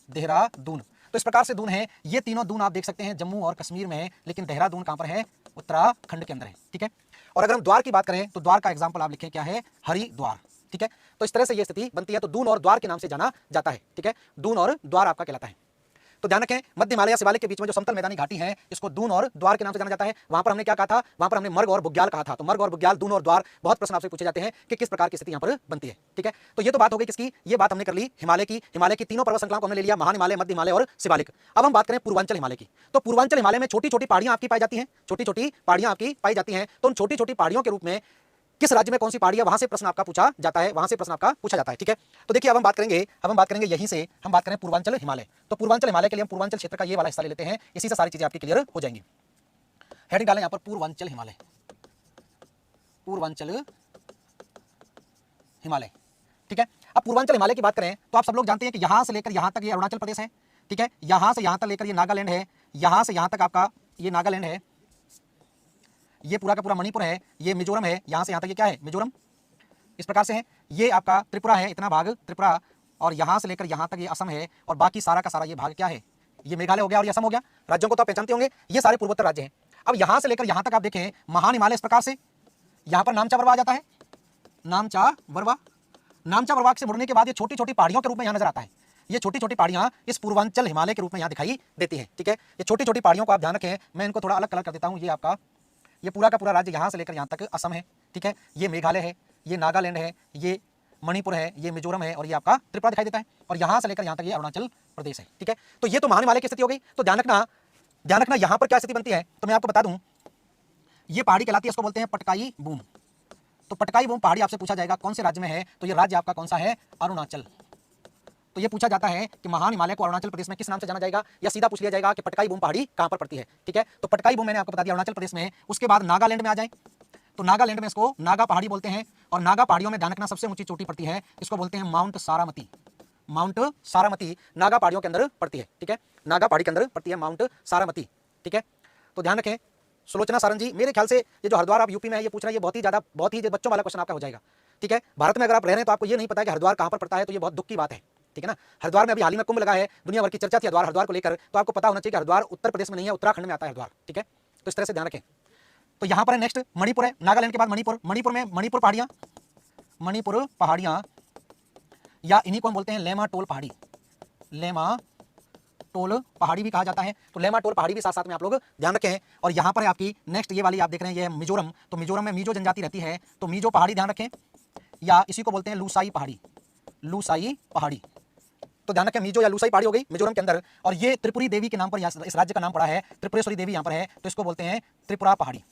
देहरादून। तो इस प्रकार से दून है। ये तीनों दून आप देख सकते हैं जम्मू और कश्मीर में है, लेकिन देहरादून कहां पर है, उत्तराखंड के अंदर है, ठीक है। और अगर हम द्वार की बात करें तो द्वार का एग्जांपल आप लिखें क्या है, हरिद्वार, ठीक है। तो इस तरह से ये स्थिति बनती है। तो दून और द्वार के नाम से जाना जाता है, ठीक है। दून और द्वार आपका कहलाता है। तो ध्यान रखें, मध्य हिमालय या शिवालिक के बीच में जो समतल मैदानी घाटी है, इसको दून और द्वार के नाम से जाना जाता है। वहां पर हमने क्या कहा था, वहां पर हमने मर्ग और बुग्याल कहा था। तो मर्ग और बुग्याल, दून और द्वार, बहुत प्रश्न आपसे पूछे जाते हैं कि किस प्रकार की स्थिति यहां पर बनती है, ठीक है। तो ये तो बात हो गई किसकी, ये बात हमने कर ली हिमालय की तीनों पर्वत श्रृंखलाओं को हमने ले लिया, महान हिमालय, मध्य हिमालय और शिवालिक। अब हम बात करें पूर्वांचल हिमालय की। तो पूर्वांचल हिमालय में छोटी छोटी पहाड़ियां आपकी पाई जाती हैं, तो उन छोटी छोटी पहाड़ियों के रूप में किस राज्य में कौन सी पहाड़ी है, वहां से प्रश्न आपका पूछा जाता है, ठीक है। तो देखिए अब हम बात करेंगे यहीं से हम बात करें पूर्वांचल हिमालय। तो पूर्वांचल हिमालय के लिए हम पूर्वांचल क्षेत्र का ये वाला हिस्सा ले लेते हैं, इसी से सारी चीजें आपकी क्लियर हो जाएंगी। हेडिंग डालें यहां पर पूर्वांचल हिमालय, ठीक है। अब पूर्वांचल हिमालय की बात करें तो आप सब लोग जानते हैं कि यहां से लेकर यहां तक ये अरुणाचल प्रदेश है, ठीक है। यहां से यहां तक लेकर ये नागालैंड है, यहां से यहां तक आपका ये नागालैंड है, ये पूरा का पूरा मणिपुर है, ये मिजोरम है, यहां से यहां तक ये क्या है, मिजोरम। इस प्रकार से है। ये आपका त्रिपुरा है, इतना भाग त्रिपुरा, और यहां से लेकर यहां तक ये असम है, और बाकी सारा का सारा ये भाग क्या है, ये मेघालय हो गया और ये असम हो गया। राज्यों को तो आप पहचानते होंगे, ये सारे पूर्वोत्तर राज्य हैं। अब यहां से लेकर यहां तक आप देखें महान हिमालय, इस प्रकार से यहां पर नामचा वरवा आ जाता है, नामचा वरवा से मुड़ने के बाद ये छोटी छोटी पहाड़ियों के रूप में यहां नजर आता है। ये छोटी छोटी पहाड़ियां इस पूर्वांचल हिमालय के रूप में यहाँ दिखाई देती हैं। ठीक है, ये छोटी छोटी पहाड़ियों को आप ध्यान रखें, मैं इनको थोड़ा अलग कलर कर देता हूँ। ये आपका ये पूरा का पूरा राज्य यहाँ से लेकर यहाँ तक असम है। ठीक है, ये मेघालय है, ये नागालैंड है, ये मणिपुर है, ये मिजोरम है और ये आपका त्रिपुरा दिखाई देता है, और यहाँ से लेकर यहाँ तक ये अरुणाचल प्रदेश है। ठीक है, तो ये तो महान हिमालय की स्थिति हो गई। तो ध्यान रखना यहाँ पर क्या स्थिति बनती है, तो मैं आपको बता दूं, ये पहाड़ी कहलाती है, इसको बोलते हैं पटकाई बूम। तो पटकाई बूम पहाड़ी आपसे पूछा जाएगा कौन से राज्य में है, तो ये राज्य आपका कौन सा है, अरुणाचल। तो ये पूछा जाता है कि महान हिमालय को अरुणाचल प्रदेश में किस नाम से जाना जाएगा, या सीधा पूछ लिया जाएगा कि पटकाई बूम पहाड़ी कहां पर पड़ती है। ठीक है, तो पटकाई बूम मैंने आपको बता दिया अरुणाचल प्रदेश में है। उसके बाद नागालैंड में आ जाए, तो नागालैंड में इसको नागा पहाड़ी बोलते हैं, और नागा पहाड़ियों में ध्यान रखना सबसे ऊंची चोटी पड़ती है, इसको बोलते हैं माउंट सारामती। माउंट सारामती नागा पहाड़ियों के अंदर पड़ती है। ठीक है, नागा पहाड़ी के अंदर पड़ती है माउंट सारामती। ठीक है, तो ध्यान रखें। सुलोचना सारंग जी, मेरे ख्याल से ये जो हरिद्वार आप यूपी में है ये पूछ रहे हैं, ये बहुत ही बच्चों वाला क्वेश्चन आपका हो जाएगा। ठीक है, भारत में अगर आप रह रहे हैं तो आपको ये नहीं पता कि हरिद्वार कहां पर पड़ता है, तो ये बहुत दुख की बात है। ठीक है ना, हरिद्वार में अभी हाल ही में कुंभ लगा है, दुनिया भर की चर्चा थी हरिद्वार को लेकर, तो आपको पता होना चाहिए कि हरिद्वार उत्तर प्रदेश में नहीं है, उत्तराखंड में आता है हरिद्वार। ठीक है, तो इस तरह से ध्यान रखें। तो यहाँ पर नेक्स्ट मणिपुर है, नागालैंड के बाद मणिपुर। मणिपुर में मणिपुर पहाड़ियाँ या इन्हीं को हम बोलते हैं लेमा टोल पहाड़ी। लेमा टोल पहाड़ी भी कहा जाता है, तो लेमा टोल पहाड़ी भी साथ साथ में आप लोग ध्यान रखें। और यहाँ पर है आपकी नेक्स्ट ये वाली आप देख रहे हैं, ये है मिजोरम। तो मिजोरम में मीजो जनजाति रहती है, तो मीजो पहाड़ी ध्यान रखें, या इसी को बोलते हैं लूसाई पहाड़ी। लूसाई पहाड़ी, तो ध्यान रखें मीजो या लूसाई पहाड़ी हो गई मिजोरम के अंदर। और ये त्रिपुरी देवी के नाम पर इस राज्य का नाम पड़ा है, त्रिपुरेश्वरी देवी यहाँ पर है, तो इसको बोलते हैं त्रिपुरा पहाड़ी।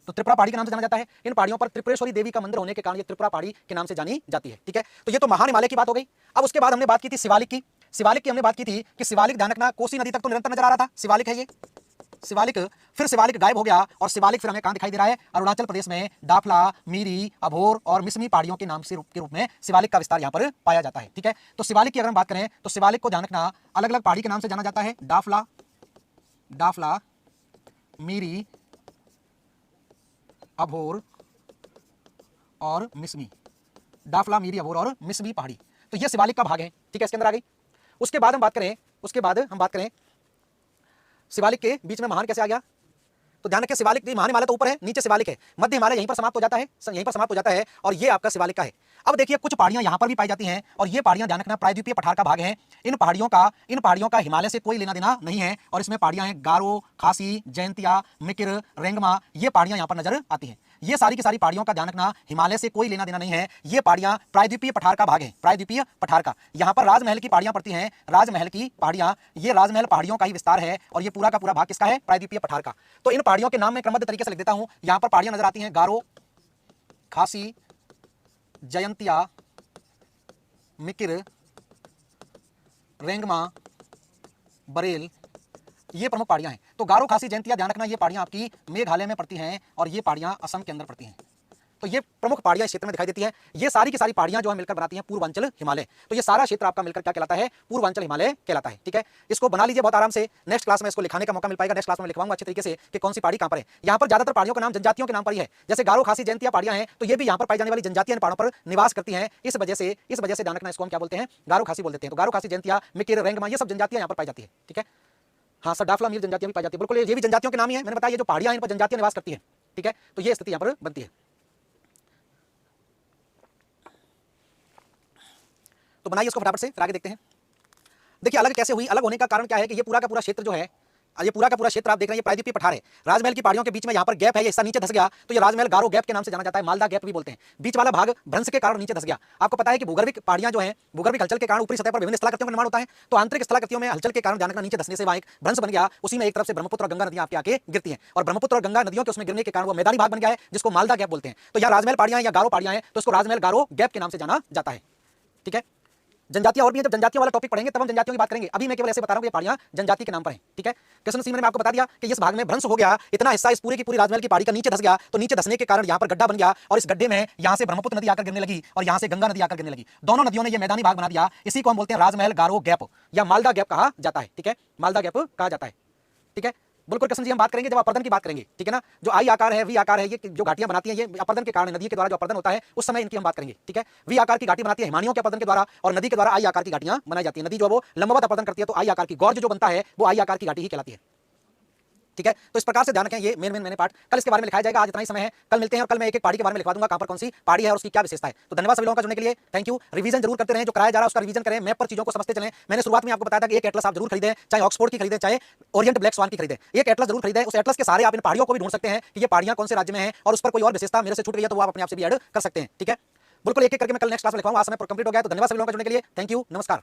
तो त्रिपुरा पहाड़ी के नाम से जाना जाता है। इन पहाड़ियों पर त्रिपुरेश्वरी देवी का मंदिर होने के कारण ये त्रिपुरा पहाड़ी के नाम से जानी जाती है। ठीक है, तो ये तो महान हिमालय की बात हो गई। अब उसके बाद हमने बात की थी शिवालिक की। शिवालिक की हमने बात की थी कि शिवालिक ध्यान रखना कोसी नदी तक तो निरंतर नजर आ रहा था, शिवालिक है ये। शिवालिक, फिर शिवालिक गायब हो गया, और शिवालिक फिर हमें कहां दिखाई दे रहा है, अरुणाचल प्रदेश में डाफला, मीरी, अभोर और मिसमी पहाड़ियों के नाम से के रूप में शिवालिक का विस्तार यहां पर पाया जाता है। ठीक है, तो शिवालिक की अगर हम बात करें तो शिवालिक को ध्यान रखना अलग अलग पहाड़ी के नाम से जाना जाता है, डाफला, मीरी, अभोर और मिसमी। डाफला, मीरी, अभोर और मिसमी पहाड़ी, तो ये शिवालिक का भाग है। ठीक है, इसके अंदर आ गई। उसके बाद हम बात करें शिवालिक के बीच में महान कैसे आ गया, तो ध्यान रखें शिवालिक, महान हिमालय तो ऊपर है, नीचे शिवालिक है, मध्य हिमालय यहीं पर समाप्त हो जाता है, और ये आपका शिवालिक का है। अब देखिए कुछ पहाड़ियां यहां पर भी पाई जाती हैं, और ये पहाड़ियां ध्यान रखना प्रायद्वीपीय पठार का भाग है। इन पहाड़ियों का हिमालय से कोई लेना देना नहीं है, और इसमें पहाड़ियां हैं गारो, खासी, जयंतिया, मिकिर, रेंगमा, ये पहाड़ियां यहां पर नजर आती हैं। ये सारी की सारी पहाड़ियों का ध्यान रखना हिमालय से कोई लेना देना नहीं है, ये पहाड़ियां प्रायद्वीपीय पठार का भाग है, प्रायद्वीपीय पठार का। यहां पर राजमहल की पहाड़ियां पड़ती हैं, राजमहल की पहाड़ियां, ये राजमहल पहाड़ियों का ही विस्तार है, और ये पूरा का पूरा भाग किसका है, प्रायद्वीपीय पठार का। तो इन पहाड़ियों के नाम में क्रमबद्ध तरीके से लिख देता हूं। यहां पर पहाड़ियां नजर आती हैं गारो, खासी, जयंतिया, मिकिर, रेंगमा, बरेल, ये प्रमुख पहाड़ियां हैं। तो गारो, खासी, जयंतिया ध्यान रखना ये पहाड़ियां आपकी मेघालय में पड़ती हैं, और ये पहाड़ियां असम के अंदर पड़ती हैं। तो ये प्रमुख पहाड़ियां इस क्षेत्र में दिखाई देती है। ये सारी की सारी पहाड़ियां जो है मिलकर बनाती हैं पूर्वांचल हिमालय। तो ये सारा क्षेत्र आपका मिलकर क्या कहलाता है, पूर्वांचल हिमालय कहलाता है। ठीक है, इसको बना लीजिए बहुत आराम से, नेक्स्ट क्लास में इसको लिखाने का मौका मिल पाएगा, नेक्स्ट क्लास में लिखवाऊंगा अच्छे तरीके से कि कौन सी पहाड़ी कहां पर है। यहाँ पर ज्यादातर पहाड़ियों का नाम जनजातियों के नाम पर ही है, जैसे गारो, खासी, जयंतिया पहाड़ियां हैं, तो ये भी यहाँ पर पाई जाने वाली जनजातियां पहाड़ों पर निवास करती हैं। इस वजह से ध्यान रखना इसको हम क्या बोलते हैं, गारो खासी बोल देते हैं। तो गारो, खासी, जयंतिया, मिकिर, रेंगमा, ये सब जनजातियां यहाँ पर पाई जाती है। ठीक है, हाँ सर, डाफला, मीर जनजातियां भी पाई जाती है, बिल्कुल ये भी जनजातियों के नाम ही है। मैंने बताया जो पहाड़ियां इन पर जनजातियां निवास करती है। ठीक है, तो ये स्थिति यहाँ पर बनती है। तो बनाइए इसको फटाफट से, फिर आगे देखते हैं। देखिए अलग कैसे हुई, अलग होने का कारण क्या है कि ये पूरा का पूरा क्षेत्र जो है, ये पूरा का पूरा क्षेत्र आप देख रहे हैं, ये प्रायद्वीपीय पठार है। राजमहल की पहाड़ियों के बीच में यहाँ पर गैप है, ये हिस्सा नीचे धस गया, तो ये राजमहल गारो गैप के नाम से जाना जाता है, मालदा गैप भी बोलते हैं। बीच वाला भाग भ्रंश के कारण नीचे धस गया। आपको पता है कि भूगर्भिक पहाड़ियां जो है, भूगर्भिक हलचल के कारण ऊपरी सतह पर विभिन्न स्थलाकृतियों का निर्माण होता है, तो आंतरिक स्थलाकृतियों में हलचल के कारण जान रखना नीचे धसने से वहां एक भ्रंश बन गया, उसी में एक तरफ से ब्रह्मपुत्र और गंगा नदियां आपके आके गिरती हैं, और ब्रह्मपुत्र और गंगा नदियों के उसमें गिरने के कारण वो मैदानी भाग बन गया है, जिसको मालदा गैप बोलते हैं। तो यहाँ राजमहल पहाड़ियां या गारो पहाड़ियां हैं, तो इसको राजमहल गारो गैप के नाम से जाना जाता है। ठीक है, जनजातियां और भी हैं, जब जनजातियों वाला टॉपिक पढ़ेंगे तब हम जनजातियों की बात करेंगे। अभी मैं केवल ऐसे बता रहा हूं कि ये पहाड़ियां जनजाति के नाम पर हैं। ठीक है, कृष्ण सिंह मैंने आपको बता दिया कि इस भाग में भ्रंश हो गया, इतना हिस्सा इस पूरी की पूरी राजमहल की पहाड़ी का नीचे धस गया, तो नीचे धसने के कारण यहाँ पर गड्ढा बन गया, और इस गड्ढे में यहाँ से ब्रह्मपुत्र नदी आकर गिरने लगी, और यहाँ से गंगा नदी आकर गिरने लगी। दोनों नदियों ने ये मैदानी भाग बना दिया, इसी को हम बोलते हैं राजमहल गारो गैप या मालदा गैप कहा जाता है। ठीक है, मालदा गैप कहा जाता है। ठीक है, बिल्कुल कृष्ण जी हम बात करेंगे जब अपर्दन की बात करेंगे। ठीक है ना, जो आई आकार है, वी आकार है, ये जो घाटियां बनाती हैं, ये अपर्दन के कारण, नदी के द्वारा जो अपर्दन होता है उस समय इनकी हम बात करेंगे। ठीक है, वी आकार की घाटी बनाती है हिमानियों के अपर्दन के द्वारा, और नदी के द्वारा आई आकार की घाटियां बनाई जाती है। नदी जो वो लंबवत अपर्दन करती है, तो आई आकार की गॉर्ज जो बनता है वो आई आकार की घाटी ही कहलाती है। ठीक है, तो इस प्रकार से ध्यान रखें, ये मेन मैंने पार्ट कल इसके बारे में लिखाया जाएगा। आज इतना ही समय है, कल मिलते हैं और कल मैं एक एक पहाड़ी के बारे में लिखवा दूंगा, कहां पर कौन सी पहाड़ी है और उसकी क्या विशेषता है। तो धन्यवाद सभी लोगों का जुड़ने के लिए, थैंक यू। रिवीजन जरूर करते रहें, जो कराया जा रहा है उसका रिवीजन करें, मैप पर चीजों को समझते चलें। मैंने शुरुआत में आपको बताया था कि एक एटलस आप जरूर खरीदें, चाहे ऑक्सफोर्ड की खरीदें, चाहे ओरिएंट ब्लैक स्वान की खरीदें, एक एटलस जरूर खरीदें। उस एटलस के सारे आप इन पहाड़ियों को भी ढूंढ सकते हैं कि ये पहाड़ियां कौन से राज्य में हैं, और उस पर कोई और विशेषता मेरे से छूट गई है तो वो आप अपने आप से भी ऐड कर सकते हैं। ठीक है, बिल्कुल एक एक करके मैं कल नेक्स्ट क्लास में लिखवाऊंगा। आज समय कंप्लीट हो गया, तो धन्यवाद सभी लोगों का जुड़ने के लिए, थैंक यू, नमस्कार।